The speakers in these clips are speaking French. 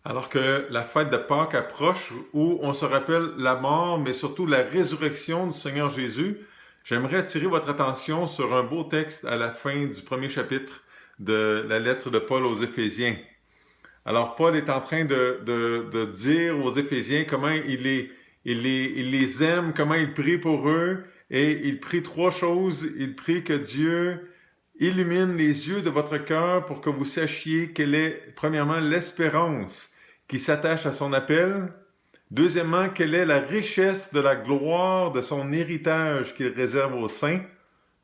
Alors que la fête de Pâques approche, où on se rappelle la mort, mais surtout la résurrection du Seigneur Jésus, j'aimerais attirer votre attention sur un beau texte à la fin du premier chapitre de la lettre de Paul aux Éphésiens. Alors Paul est en train de dire aux Éphésiens comment il les aime, comment il prie pour eux, et il prie trois choses. Il prie que Dieu illumine les yeux de votre cœur pour que vous sachiez quelle est, premièrement, l'espérance qui s'attache à son appel. Deuxièmement, quelle est la richesse de la gloire de son héritage qu'il réserve aux saints.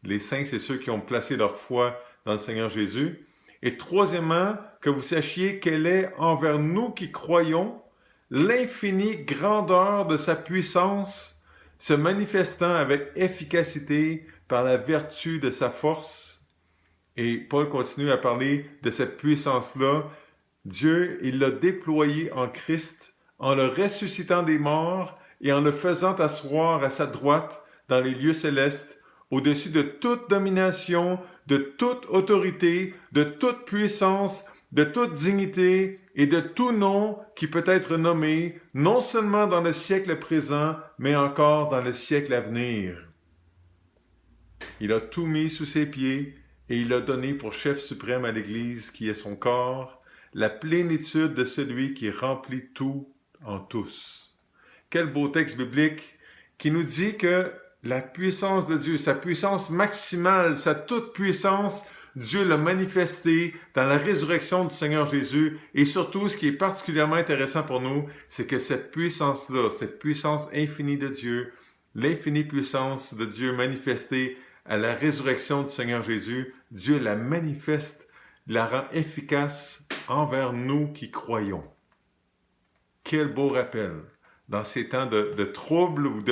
Les saints, c'est ceux qui ont placé leur foi dans le Seigneur Jésus. Et troisièmement, que vous sachiez quelle est envers nous qui croyons l'infinie grandeur de sa puissance, se manifestant avec efficacité par la vertu de sa force. Et Paul continue à parler de cette puissance-là. Dieu, il l'a déployée en Christ, en le ressuscitant des morts et en le faisant asseoir à sa droite dans les lieux célestes, au-dessus de toute domination, de toute autorité, de toute puissance, de toute dignité et de tout nom qui peut être nommé, non seulement dans le siècle présent, mais encore dans le siècle à venir. Il a tout mis sous ses pieds et il a donné pour chef suprême à l'Église, qui est son corps, la plénitude de celui qui remplit tout en tous. Quel beau texte biblique qui nous dit que la puissance de Dieu, sa puissance maximale, sa toute-puissance, Dieu l'a manifestée dans la résurrection du Seigneur Jésus. Et surtout, ce qui est particulièrement intéressant pour nous, c'est que cette puissance-là, cette puissance infinie de Dieu, l'infinie puissance de Dieu manifestée à la résurrection du Seigneur Jésus, Dieu la manifeste, la rend efficace envers nous qui croyons. Quel beau rappel! Dans ces temps de trouble ou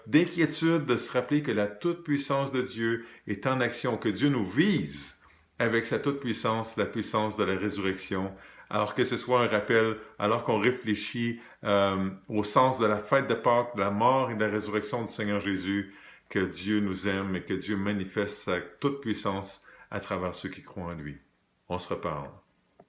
d'inquiétude, de se rappeler que la toute-puissance de Dieu est en action, que Dieu nous vise avec sa toute-puissance, la puissance de la résurrection, alors que ce soit un rappel, alors qu'on réfléchit au sens de la fête de Pâques, de la mort et de la résurrection du Seigneur Jésus, que Dieu nous aime et que Dieu manifeste sa toute-puissance à travers ceux qui croient en lui. On se reparle.